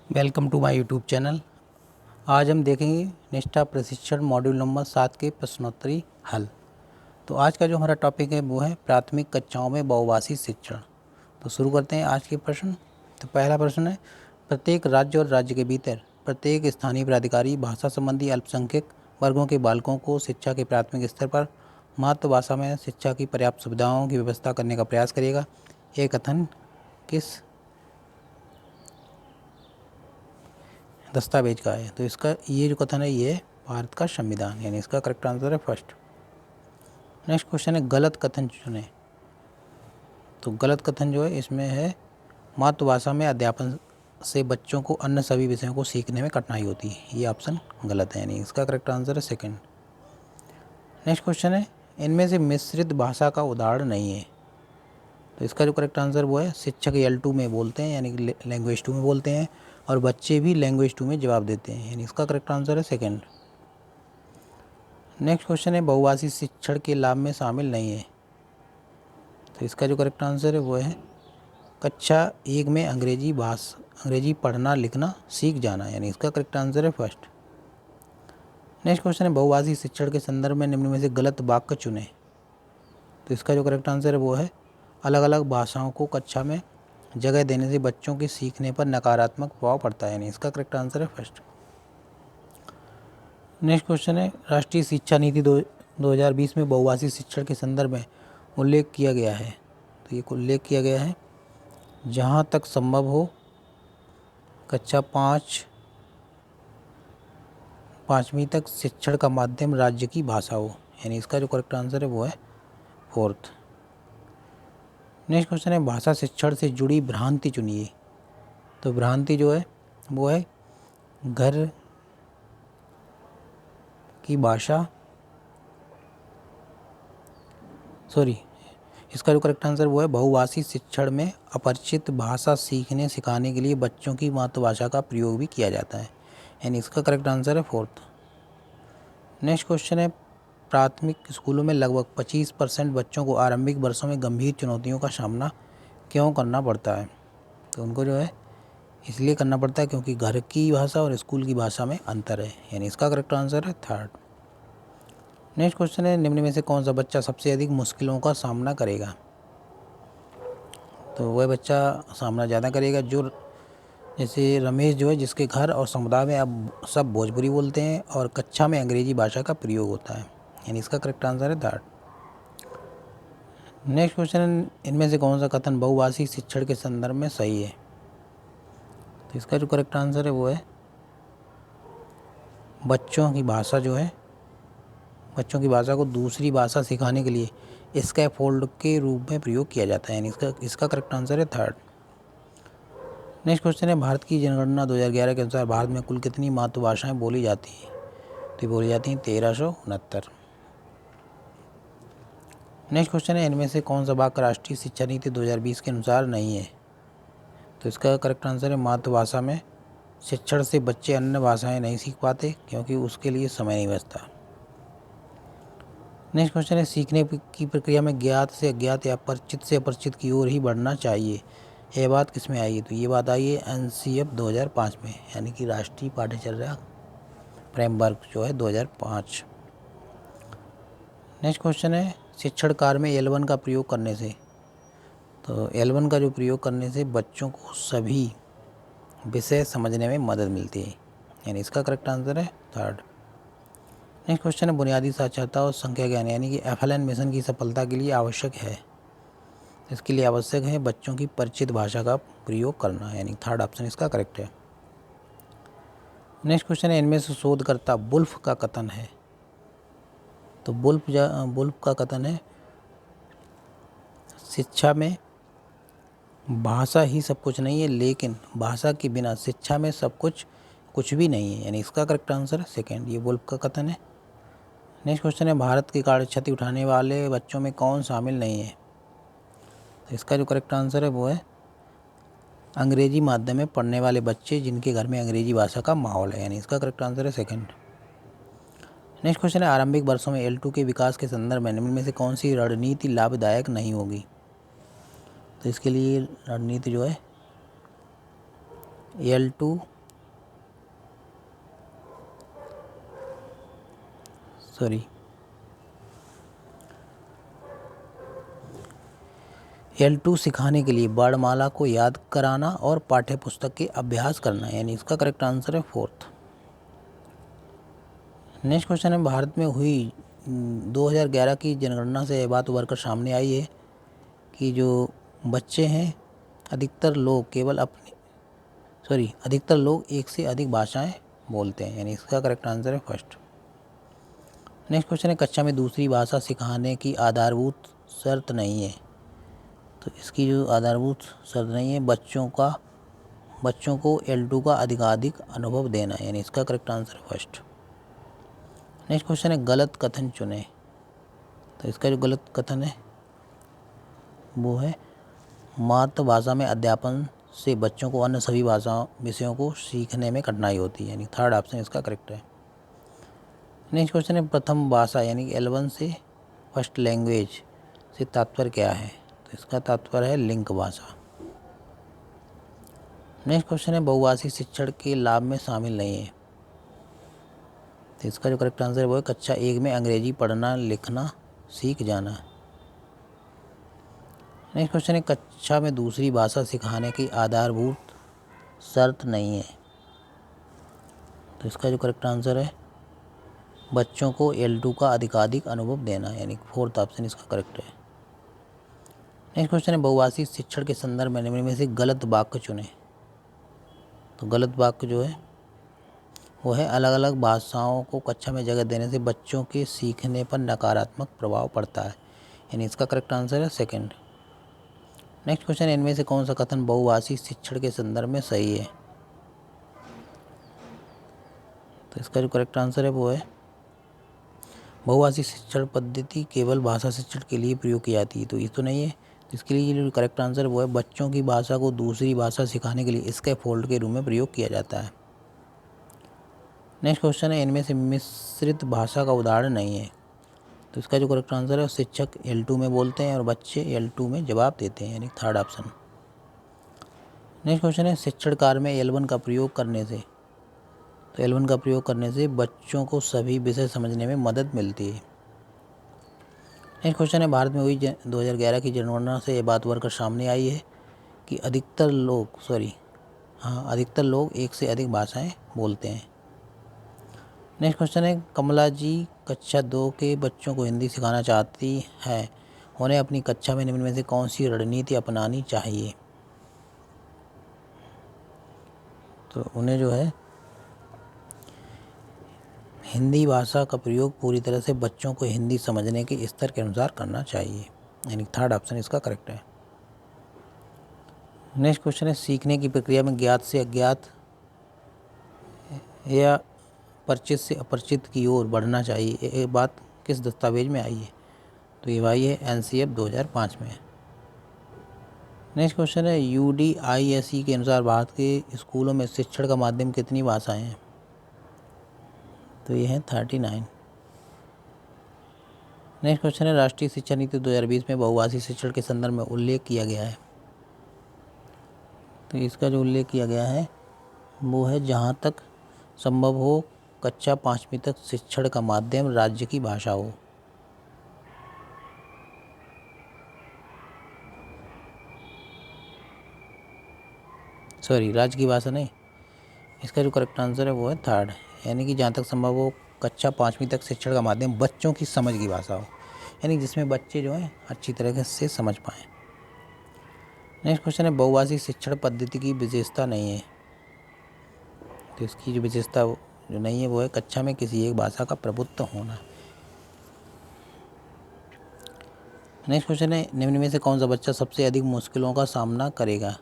Welcome to my YouTube channel. आज हम देखेंगे निष्ठा प्रशिक्षण मॉड्यूल नंबर 7 के प्रश्नोत्तरी हल। तो आज का जो हमारा टॉपिक है वो है प्राथमिक कक्षाओं में बहुभाषी शिक्षण। तो शुरू करते हैं आज के प्रश्न। तो पहला प्रश्न है, प्रत्येक राज्य और राज्य के भीतर प्रत्येक स्थानीय प्राधिकारी भाषा संबंधी अल्पसंख्यक वर्गों के बालकों को शिक्षा के प्राथमिक स्तर पर मातृभाषा में शिक्षा की पर्याप्त सुविधाओं की व्यवस्था करने का प्रयास करेगा। यह कथन किस दस्तावेज का है? तो इसका ये जो कथन है ये भारत का संविधान, यानी इसका करेक्ट आंसर है फर्स्ट। नेक्स्ट क्वेश्चन है, गलत कथन चुने। तो गलत कथन जो है इसमें है, मातृभाषा में अध्यापन से बच्चों को अन्य सभी विषयों को सीखने में कठिनाई होती है। ये ऑप्शन गलत है, यानी इसका करेक्ट आंसर है सेकंड। नेक्स्ट क्वेश्चन है, इनमें से मिश्रित भाषा का उदाहरण नहीं है। तो इसका जो करेक्ट आंसर वो है, शिक्षक L2 में बोलते हैं, यानी लैंग्वेज 2 में बोलते हैं, और बच्चे भी लैंग्वेज 2 में जवाब देते हैं, यानी इसका करेक्ट आंसर है सेकंड। नेक्स्ट क्वेश्चन है, बहुभाषी शिक्षण के लाभ में शामिल नहीं है। तो इसका जो करेक्ट आंसर है वो है, कक्षा 1 में अंग्रेजी पढ़ना लिखना सीख जाना, यानी इसका करेक्ट आंसर है फर्स्ट। नेक्स्ट क्वेश्चन है, बहुभाषी शिक्षण के संदर्भ में निम्न में से गलत वाक्य चुने। तो इसका जो करेक्ट आंसर है वो है, अलग अलग भाषाओं को कक्षा में जगह देने से बच्चों के सीखने पर नकारात्मक प्रभाव पड़ता है, यानी इसका करेक्ट आंसर है फर्स्ट। नेक्स्ट क्वेश्चन है, राष्ट्रीय शिक्षा नीति 2020 में बहुभाषी शिक्षण के संदर्भ में उल्लेख किया गया है। तो ये उल्लेख किया गया है, जहाँ तक संभव हो कक्षा 5वीं तक शिक्षण का माध्यम राज्य की भाषा हो, यानी इसका जो करेक्ट आंसर है वो है फोर्थ। नेक्स्ट क्वेश्चन है, भाषा शिक्षण से जुड़ी भ्रांति चुनिए। तो भ्रांति जो है वो है, घर की भाषा इसका जो करेक्ट आंसर वो है, बहुभाषी शिक्षण में अपरिचित भाषा सीखने सिखाने के लिए बच्चों की मातृभाषा का प्रयोग भी किया जाता है, यानी इसका करेक्ट आंसर है फोर्थ। नेक्स्ट क्वेश्चन है, प्राथमिक स्कूलों में लगभग 25% बच्चों को आरंभिक वर्षों में गंभीर चुनौतियों का सामना क्यों करना पड़ता है? तो उनको जो है इसलिए करना पड़ता है क्योंकि घर की भाषा और स्कूल की भाषा में अंतर है, यानी इसका करेक्ट आंसर है थर्ड। नेक्स्ट क्वेश्चन है, निम्न में से कौन सा बच्चा सबसे अधिक मुश्किलों का सामना करेगा? तो वह बच्चा सामना ज़्यादा करेगा जो, जैसे रमेश जो है, जिसके घर और समुदाय में अब सब भोजपुरी बोलते हैं और कक्षा में अंग्रेजी भाषा का प्रयोग होता है, यानी इसका करेक्ट आंसर है थर्ड। नेक्स्ट क्वेश्चन है, इनमें से कौन सा कथन बहुभाषी शिक्षण के संदर्भ में सही है? तो इसका जो करेक्ट आंसर है वो है, बच्चों की भाषा को दूसरी भाषा सिखाने के लिए स्कैफोल्ड के रूप में प्रयोग किया जाता है, यानी इसका करेक्ट आंसर है थर्ड। नेक्स्ट क्वेश्चन है, भारत की जनगणना 2011 के अनुसार भारत में कुल कितनी मातृभाषाएं बोली जाती हैं? तो बोली जाती हैं 1369। नेक्स्ट क्वेश्चन है, इनमें से कौन सा वाक्य राष्ट्रीय शिक्षा नीति 2020 के अनुसार नहीं है? तो इसका करेक्ट आंसर है, मातृभाषा में शिक्षण से बच्चे अन्य भाषाएं नहीं सीख पाते क्योंकि उसके लिए समय नहीं बचता। नेक्स्ट क्वेश्चन है, सीखने की प्रक्रिया में ज्ञात से अज्ञात या परिचित से अपरिचित की ओर ही बढ़ना चाहिए, यह बात किस में आई है? तो ये बात आई है NCF 2005 में, यानी कि राष्ट्रीय पाठ्यचर्या फ्रेमवर्क जो है 2005। नेक्स्ट क्वेश्चन है, शिक्षण कार्य में L1 का प्रयोग करने से, तो L1 का जो प्रयोग करने से बच्चों को सभी विषय समझने में मदद मिलती है, यानी इसका करेक्ट आंसर है थर्ड। नेक्स्ट क्वेश्चन है, बुनियादी साक्षरता और संख्या ज्ञान यानी कि FLN मिशन की सफलता के लिए आवश्यक है। इसके लिए आवश्यक है बच्चों की परिचित भाषा का प्रयोग करना, यानी थर्ड ऑप्शन इसका करेक्ट है। नेक्स्ट क्वेश्चन है, इनमें से शोधकर्ता वुल्फ का कथन है। तो वुल्फ का कथन है, शिक्षा में भाषा ही सब कुछ नहीं है, लेकिन भाषा के बिना शिक्षा में सब कुछ भी नहीं है, यानी इसका करेक्ट आंसर है सेकेंड, ये वुल्फ का कथन है। नेक्स्ट क्वेश्चन है, भारत की कार्य क्षति उठाने वाले बच्चों में कौन शामिल नहीं है? तो इसका जो करेक्ट आंसर है वो है, अंग्रेजी माध्यम में पढ़ने वाले बच्चे जिनके घर में अंग्रेजी भाषा का माहौल है, यानी इसका करेक्ट आंसर है सेकंड। नेक्स्ट क्वेश्चन है, आरंभिक वर्षों में L2 के विकास के संदर्भ में निम्न में से कौन सी रणनीति लाभदायक नहीं होगी? तो इसके लिए रणनीति जो है L2 L2 सिखाने के लिए वर्णमाला को याद कराना और पाठ्य पुस्तक के अभ्यास करना, यानी इसका करेक्ट आंसर है 4th। नेक्स्ट क्वेश्चन है, भारत में हुई 2011 की जनगणना से यह बात उभर कर सामने आई है कि जो बच्चे हैं अधिकतर लोग एक से अधिक भाषाएं बोलते हैं, यानी इसका करेक्ट आंसर है 1st। नेक्स्ट क्वेश्चन है, कक्षा में दूसरी भाषा सिखाने की आधारभूत शर्त नहीं है। तो इसकी जो आधारभूत शर्त नहीं है, बच्चों को L2 का अधिकाधिक अनुभव देना, यानी इसका करेक्ट आंसर है 1st। नेक्स्ट क्वेश्चन है, गलत कथन चुनें। तो इसका जो गलत कथन है वो है, मातृभाषा में अध्यापन से बच्चों को अन्य सभी विषयों को सीखने में कठिनाई होती है, यानी 3rd ऑप्शन इसका करेक्ट है। नेक्स्ट क्वेश्चन है, प्रथम भाषा यानी कि L1 से फर्स्ट लैंग्वेज से तात्पर्य क्या है। तो इसका तात्पर्य है लिंक भाषा। नेक्स्ट क्वेश्चन है, बहुभाषी शिक्षण के लाभ में शामिल नहीं है। तो इसका जो करेक्ट आंसर है वो है कक्षा 1 में अंग्रेजी पढ़ना लिखना सीख जाना। नेक्स्ट क्वेश्चन है, कक्षा में दूसरी भाषा सिखाने की आधारभूत शर्त नहीं है। तो इसका जो करेक्ट आंसर है, बच्चों को L2 का अधिकाधिक अनुभव देना, यानी 4th ऑप्शन इसका करेक्ट है। नेक्स्ट क्वेश्चन है, बहुभाषी शिक्षण के संदर्भ में निम्न में से गलत वाक्य चुनें। तो गलत वाक्य जो है वो है, अलग अलग भाषाओं को कक्षा में जगह देने से बच्चों के सीखने पर नकारात्मक प्रभाव पड़ता है, यानी इसका करेक्ट आंसर है 2nd। नेक्स्ट क्वेश्चन है, इनमें से कौन सा कथन बहुभाषी शिक्षण के संदर्भ में सही है। तो इसका जो करेक्ट आंसर है वो है, बहुभाषी शिक्षण पद्धति केवल भाषा शिक्षण के लिए प्रयोग की जाती है। तो ये तो नहीं है। इसके लिए जो करेक्ट आंसर वो है, बच्चों की भाषा को दूसरी भाषा सिखाने के लिए स्कैफोल्ड के रूप में प्रयोग किया जाता है। नेक्स्ट क्वेश्चन है, इनमें से मिश्रित भाषा का उदाहरण नहीं है। तो इसका जो करेक्ट आंसर है, शिक्षक L2 में बोलते हैं और बच्चे L2 में जवाब देते हैं, यानी 3rd ऑप्शन। नेक्स्ट क्वेश्चन है, शिक्षण कार्य में L1 का प्रयोग करने से। तो L1 का प्रयोग करने से बच्चों को सभी विषय समझने में मदद मिलती है। नेक्स्ट क्वेश्चन है, भारत में हुई 2011 की जनगणना से ये बात उभर कर सामने आई है कि अधिकतर लोग एक से अधिक भाषाएं बोलते हैं। नेक्स्ट क्वेश्चन है, कमला जी कक्षा 2 के बच्चों को हिंदी सिखाना चाहती है, उन्हें अपनी कक्षा में निम्न में से कौन सी रणनीति अपनानी चाहिए। तो उन्हें जो है हिंदी भाषा का प्रयोग पूरी तरह से बच्चों को हिंदी समझने के स्तर के अनुसार करना चाहिए, यानी 3rd ऑप्शन इसका करेक्ट है। नेक्स्ट क्वेश्चन है, सीखने की प्रक्रिया में ज्ञात से अज्ञात या परिचित से अपरिचित की ओर बढ़ना चाहिए, ये बात किस दस्तावेज में आई है। तो ये भाई है NCF 2005 में। नेक्स्ट क्वेश्चन है, UDISE के अनुसार भारत के स्कूलों में शिक्षण का माध्यम कितनी भाषाएं हैं। तो ये है 39। नेक्स्ट क्वेश्चन है, राष्ट्रीय शिक्षा नीति 2020 में बहुभाषी शिक्षण के संदर्भ में उल्लेख किया गया है। तो इसका जो उल्लेख किया गया है वो है, जहाँ तक संभव हो कक्षा 5वीं तक शिक्षण का माध्यम राज्य की भाषा हो। राज्य की भाषा नहीं, इसका जो करेक्ट आंसर है वो है 3rd, यानी कि जहाँ तक संभव हो कक्षा 5वीं तक शिक्षण का माध्यम बच्चों की समझ की भाषा हो, यानी जिसमें बच्चे जो हैं अच्छी तरह से समझ पाएँ। नेक्स्ट क्वेश्चन है, बहुभाषी शिक्षण पद्धति की विशेषता नहीं है। तो इसकी जो विशेषता जो नहीं है वो है, कक्षा में किसी एक भाषा का प्रभुत्व होना। नेक्स्ट क्वेश्चन है, निम्न में से कौन सा बच्चा सबसे अधिक मुश्किलों का सामना करेगा।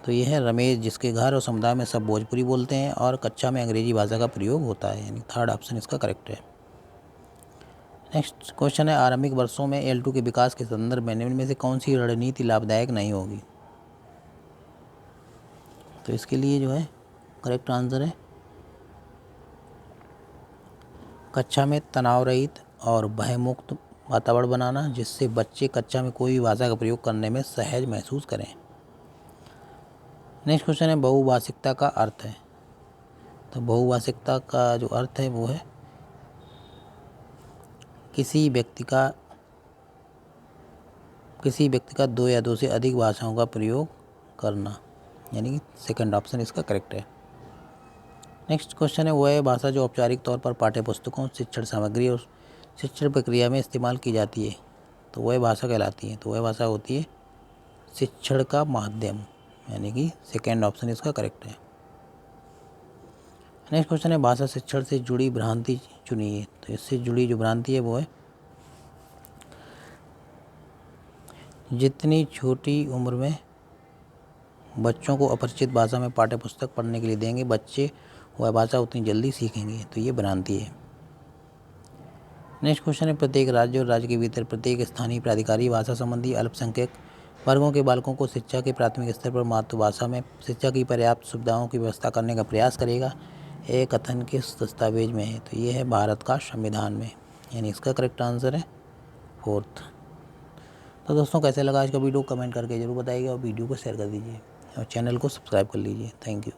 तो ये है रमेश, जिसके घर और समुदाय में सब भोजपुरी बोलते हैं और कक्षा में अंग्रेजी भाषा का प्रयोग होता है, यानी 3rd ऑप्शन इसका करेक्ट है। नेक्स्ट क्वेश्चन है, आरंभिक वर्षों में L2 के विकास के संदर्भ में निम्न में से कौन सी रणनीति लाभदायक नहीं होगी। तो इसके लिए जो है करेक्ट आंसर है, कक्षा में तनाव रहित और भयमुक्त वातावरण बनाना, जिससे बच्चे कक्षा में कोई भी भाषा का प्रयोग करने में सहज महसूस करें। नेक्स्ट क्वेश्चन है, बहुभाषिकता का अर्थ है। तो बहुभाषिकता का जो अर्थ है वो है किसी व्यक्ति का दो या दो से अधिक भाषाओं का प्रयोग करना, यानी कि सेकंड ऑप्शन इसका करेक्ट है। नेक्स्ट क्वेश्चन है वह भाषा जो औपचारिक तौर पर पाठ्यपुस्तकों, शिक्षण सामग्री और शिक्षण प्रक्रिया में इस्तेमाल की जाती है, तो वह भाषा कहलाती है। तो वह भाषा होती है शिक्षण का माध्यम, यानी कि सेकेंड ऑप्शन इसका करेक्ट है। नेक्स्ट क्वेश्चन है भाषा शिक्षण से जुड़ी भ्रांति चुनिए। तो इससे जुड़ी जो भ्रांति है वो है जितनी छोटी उम्र में बच्चों को अपरिचित भाषा में पाठ्यपुस्तक पढ़ने के लिए देंगे, बच्चे वह भाषा उतनी जल्दी सीखेंगे। तो ये भ्रांति है। नेक्स्ट क्वेश्चन है प्रत्येक राज्य और राज्य के भीतर प्रत्येक स्थानीय प्राधिकारी भाषा संबंधी अल्पसंख्यक वर्गों के बालकों को शिक्षा के प्राथमिक स्तर पर मातृभाषा में शिक्षा की पर्याप्त सुविधाओं की व्यवस्था करने का प्रयास करेगा। यह कथन किस दस्तावेज में है? तो ये है भारत का संविधान में, यानी इसका करेक्ट आंसर है फोर्थ। तो दोस्तों कैसे लगा आज का वीडियो कमेंट करके जरूर बताइएगा और वीडियो को शेयर कर दीजिए और चैनल को सब्सक्राइब कर लीजिए। Thank you.